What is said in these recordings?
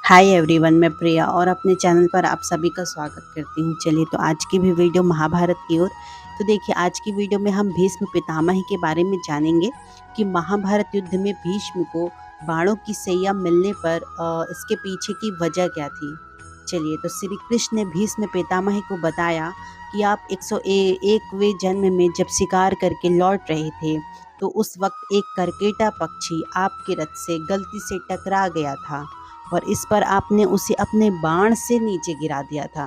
Hi everyone, मैं प्रिया और अपने चैनल पर आप सभी का स्वागत करती हूँ। चलिए तो आज की भी वीडियो महाभारत की ओर। तो देखिए, आज की वीडियो में हम भीष्म पितामह के बारे में जानेंगे कि महाभारत युद्ध में भीष्म को बाणों की सैया मिलने पर इसके पीछे की वजह क्या थी। चलिए, तो श्री कृष्ण ने भीष्म पितामह को बताया कि आप 101वें जन्म में जब शिकार करके लौट रहे थे तो उस वक्त एक करकेटा पक्षी आपके रथ से गलती से टकरा गया था और इस पर आपने उसे अपने बाण से नीचे गिरा दिया था।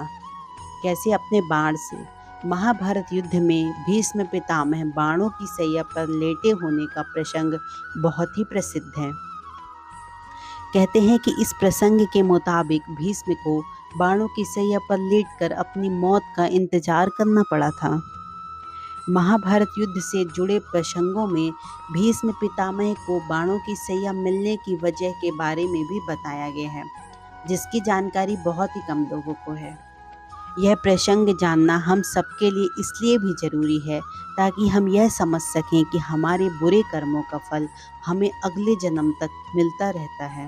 कैसे? अपने बाण से। महाभारत युद्ध में भीष्म पितामह बाणों की सैया पर लेटे होने का प्रसंग बहुत ही प्रसिद्ध है। कहते हैं कि इस प्रसंग के मुताबिक भीष्म को बाणों की सैया पर लेटकर अपनी मौत का इंतजार करना पड़ा था। महाभारत युद्ध से जुड़े प्रसंगों में भीष्म पितामह को बाणों की सैया मिलने की वजह के बारे में भी बताया गया है, जिसकी जानकारी बहुत ही कम लोगों को है। यह प्रसंग जानना हम सबके लिए इसलिए भी जरूरी है ताकि हम यह समझ सकें कि हमारे बुरे कर्मों का फल हमें अगले जन्म तक मिलता रहता है।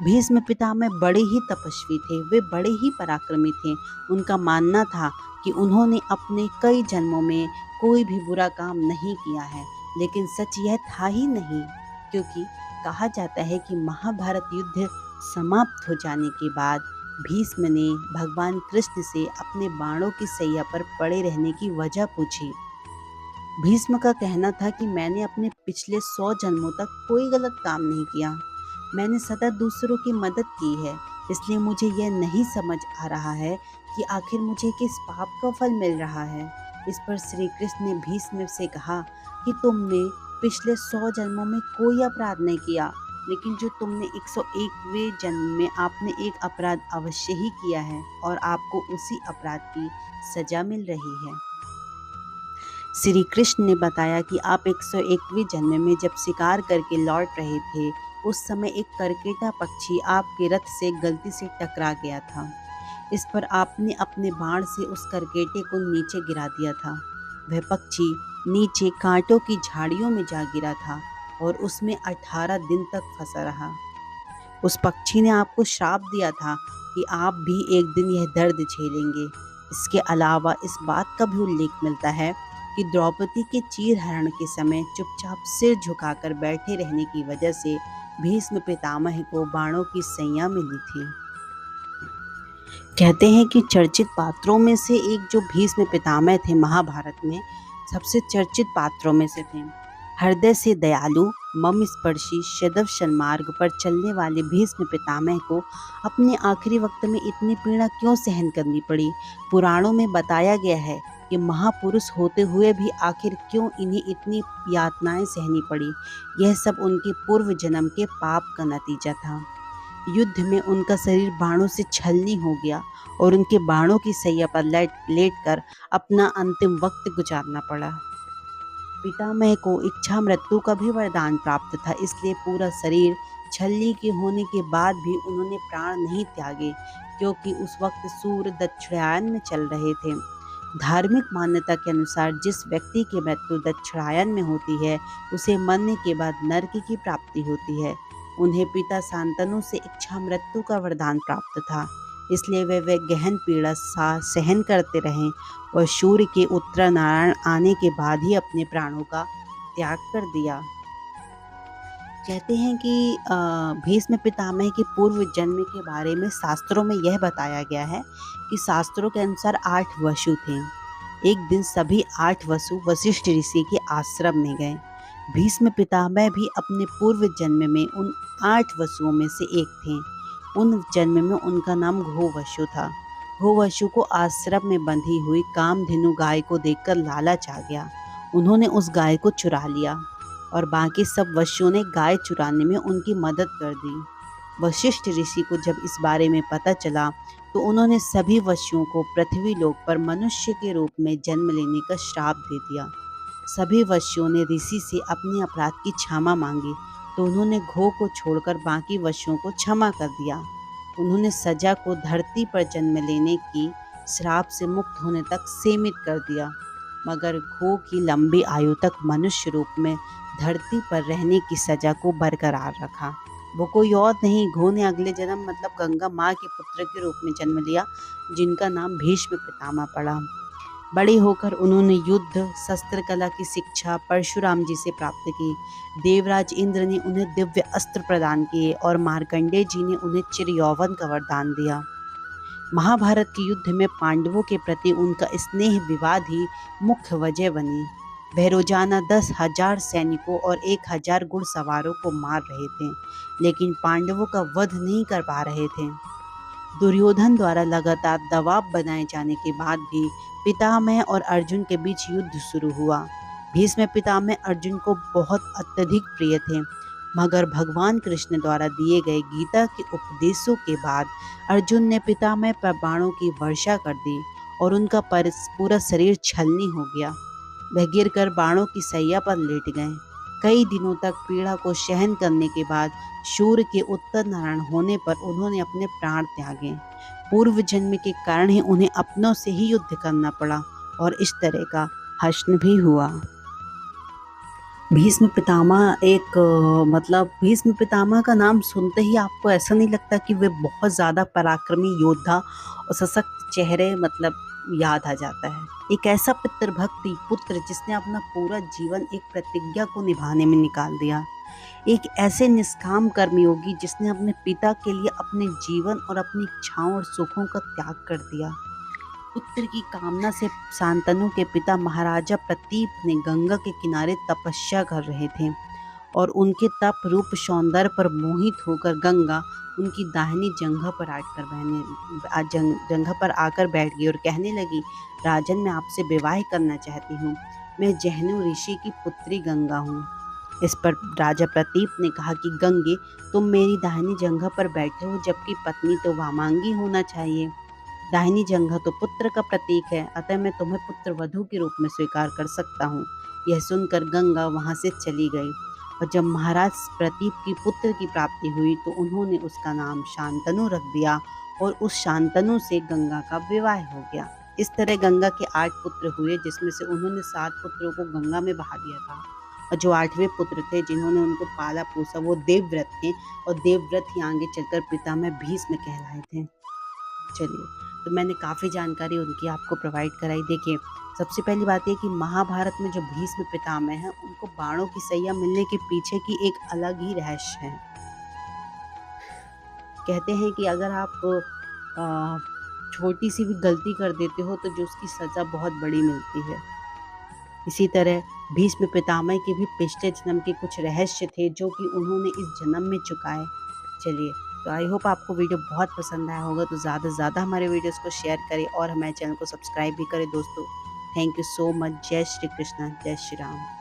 भीष्म पितामह बड़े ही तपस्वी थे, वे बड़े ही पराक्रमी थे। उनका मानना था कि उन्होंने अपने कई जन्मों में कोई भी बुरा काम नहीं किया है, लेकिन सच यह था ही नहीं, क्योंकि कहा जाता है कि महाभारत युद्ध समाप्त हो जाने के बाद भीष्म ने भगवान कृष्ण से अपने बाणों की सैया पर पड़े रहने की वजह पूछी। भीष्म का कहना था कि मैंने अपने पिछले 100 जन्मों तक कोई गलत काम नहीं किया। मैंने सदा दूसरों की मदद की है, इसलिए मुझे यह नहीं समझ आ रहा है कि आखिर मुझे किस पाप का फल मिल रहा है। इस पर श्री कृष्ण ने भीष्म से कहा कि तुमने पिछले 100 जन्मों में कोई अपराध नहीं किया, लेकिन जो तुमने 101वें जन्म में आपने एक अपराध अवश्य ही किया है और आपको उसी अपराध की सजा मिल रही है। श्री कृष्ण ने बताया कि आप 101वें जन्म में जब शिकार करके लौट रहे थे, उस समय एक करकेटा पक्षी आपके रथ से गलती से टकरा गया था। इस पर आपने अपने बाण से उस करकेटे को नीचे गिरा दिया था। वह पक्षी नीचे कांटों की झाड़ियों में जा गिरा था और उसमें 18 दिन तक फंसा रहा। उस पक्षी ने आपको श्राप दिया था कि आप भी एक दिन यह दर्द झेलेंगे। इसके अलावा इस बात का भी उल्लेख मिलता है कि द्रौपदी के चीरहरण के समय चुपचाप सिर झुकाकर बैठे रहने की वजह से भीष्म पितामह को बाणों की सैया मिली थी। कहते हैं कि चर्चित पात्रों में से एक जो भीष्म पितामह थे, महाभारत में सबसे चर्चित पात्रों में से थे। हृदय से दयालु, मम स्पर्शी, सदैव सन्मार्ग पर चलने वाले भीष्म पितामह को अपने आखिरी वक्त में इतनी पीड़ा क्यों सहन करनी पड़ी। पुराणों में बताया गया है कि महापुरुष होते हुए भी आखिर क्यों इन्हें इतनी यातनाएं सहनी पड़ी। यह सब उनके पूर्व जन्म के पाप का नतीजा था। युद्ध में उनका शरीर बाणों से छलनी हो गया और उनके बाणों की सैया पर लेट कर अपना अंतिम वक्त गुजारना पड़ा। पितामह को इच्छा मृत्यु का भी वरदान प्राप्त था, इसलिए पूरा शरीर छलनी के होने के बाद भी उन्होंने प्राण नहीं त्यागे, क्योंकि उस वक्त सूर्य दक्षिणायन में चल रहे थे। धार्मिक मान्यता के अनुसार जिस व्यक्ति की मृत्यु दक्षिणायन में होती है, उसे मरने के बाद नरक की प्राप्ति होती है। उन्हें पिता शांतनु से इच्छा मृत्यु का वरदान प्राप्त था, इसलिए वे गहन पीड़ा सहन करते रहे और सूर्य के उत्तरायण आने के बाद ही अपने प्राणों का त्याग कर दिया। कहते हैं कि भीष्म पितामह के पूर्व जन्म के बारे में शास्त्रों में यह बताया गया है कि शास्त्रों के अनुसार 8 वसु थे। एक दिन सभी 8 वसु वशिष्ठ ऋषि के आश्रम में गए। भीष्म पितामह भी अपने पूर्व जन्म में उन 8 वसुओं में से एक थे। उन जन्म में उनका नाम घोवशु था। घोवशु को आश्रम में बंधी हुई कामधेनु गाय को देखकर लालच आ गया। उन्होंने उस गाय को चुरा लिया और बाकी सब वशुओं ने गाय चुराने में उनकी मदद कर दी। वशिष्ठ ऋषि को जब इस बारे में पता चला तो उन्होंने सभी वशुओं को पृथ्वी लोक पर मनुष्य के रूप में जन्म लेने का श्राप दे दिया। सभी वशुओं ने ऋषि से अपने अपराध की क्षमा मांगी तो उन्होंने घो को छोड़कर बाकी वशुओं को क्षमा कर दिया। उन्होंने सजा को धरती पर जन्म लेने की श्राप से मुक्त होने तक सीमित कर दिया, मगर घो की लंबी आयु तक मनुष्य रूप में धरती पर रहने की सजा को बरकरार रखा। वो कोई और नहीं, घो ने अगले जन्म मतलब गंगा माँ के पुत्र के रूप में जन्म लिया, जिनका नाम भीष्म पितामह पड़ा। बड़े होकर उन्होंने युद्ध शस्त्र कला की शिक्षा परशुराम जी से प्राप्त की। देवराज इंद्र ने उन्हें दिव्य अस्त्र प्रदान किए और मार्कंडेय जी ने उन्हें चिरयौवन का वरदान दिया। महाभारत के युद्ध में पांडवों के प्रति उनका स्नेह विवाद ही मुख्य वजह बनी। वह रोजाना 10,000 सैनिकों और 1,000 घुड़सवारों को मार रहे थे, लेकिन पांडवों का वध नहीं कर पा रहे थे। दुर्योधन द्वारा लगातार दबाव बनाए जाने के बाद भी पितामह और अर्जुन के बीच युद्ध शुरू हुआ। भीष्म पितामह अर्जुन को बहुत अत्यधिक प्रिय थे, मगर भगवान कृष्ण द्वारा दिए गए गीता के उपदेशों के बाद अर्जुन ने पितामह पर बाणों की वर्षा कर दी और उनका पूरा शरीर छलनी हो गया। वह गिरकर बाणों की सैया पर लेट गए। कई दिनों तक पीड़ा को सहन करने के बाद सूर्य के उत्तर नारायण होने पर उन्होंने अपने प्राण त्यागे। पूर्व जन्म के कारण ही उन्हें अपनों से ही युद्ध करना पड़ा और इस तरह का हश्न भी हुआ। भीष्म पितामह मतलब भीष्म पितामह का नाम सुनते ही आपको ऐसा नहीं लगता कि वे बहुत ज़्यादा पराक्रमी योद्धा और सशक्त चेहरे मतलब याद आ जाता है। एक ऐसा पितृभक्ति पुत्र जिसने अपना पूरा जीवन एक प्रतिज्ञा को निभाने में निकाल दिया। एक ऐसे निष्काम कर्मयोगी जिसने अपने पिता के लिए अपने जीवन और अपनी इच्छाओं और सुखों का त्याग कर दिया। पुत्र की कामना से शांतनु के पिता महाराजा प्रतीप ने गंगा के किनारे तपस्या कर रहे थे और उनके तप रूप सौंदर्य पर मोहित होकर गंगा उनकी दाहिनी जंघा पर आकर बैठ गई और कहने लगी, राजन, मैं आपसे विवाह करना चाहती हूँ। मैं जहनु ऋषि की पुत्री गंगा हूँ। इस पर राजा प्रतीप ने कहा कि गंगे, तुम मेरी दाहिनी जंघा पर बैठे हो, जबकि पत्नी तो वामांगी होना चाहिए। दाहिनी जंघा तो पुत्र का प्रतीक है, अतः मैं तुम्हें पुत्र वधू के रूप में स्वीकार कर सकता हूँ। यह सुनकर गंगा वहाँ से चली गई और जब महाराज प्रतीप की पुत्र की प्राप्ति हुई तो उन्होंने उसका नाम शांतनु रख दिया और उस शांतनु से गंगा का विवाह हो गया। इस तरह गंगा के 8 पुत्र हुए, जिसमें से उन्होंने 7 पुत्रों को गंगा में बहा दिया था और जो 8वें पुत्र थे जिन्होंने उनको पाला पोसा वो देवव्रत थे और देवव्रत ही आगे चलकर पितामह भीष्म कहलाए थे। चलिए, तो मैंने काफ़ी जानकारी उनकी आपको प्रोवाइड कराई। देखिए, सबसे पहली बात ये कि महाभारत में जो भीष्म पितामह हैं उनको बाणों की सैया मिलने के पीछे की एक अलग ही रहस्य है। कहते हैं कि अगर आप छोटी सी भी गलती कर देते हो तो जो उसकी सज़ा बहुत बड़ी मिलती है। इसी तरह भीष्म पितामह के भी पिछले जन्म के कुछ रहस्य थे जो कि उन्होंने इस जन्म में चुकाए। चलिए, तो आई होप आपको वीडियो बहुत पसंद आया होगा, तो ज़्यादा से ज़्यादा हमारे वीडियोस को शेयर करें और हमारे चैनल को सब्सक्राइब भी करें दोस्तों। Thank you so much. जय श्री कृष्ण, जय श्री राम।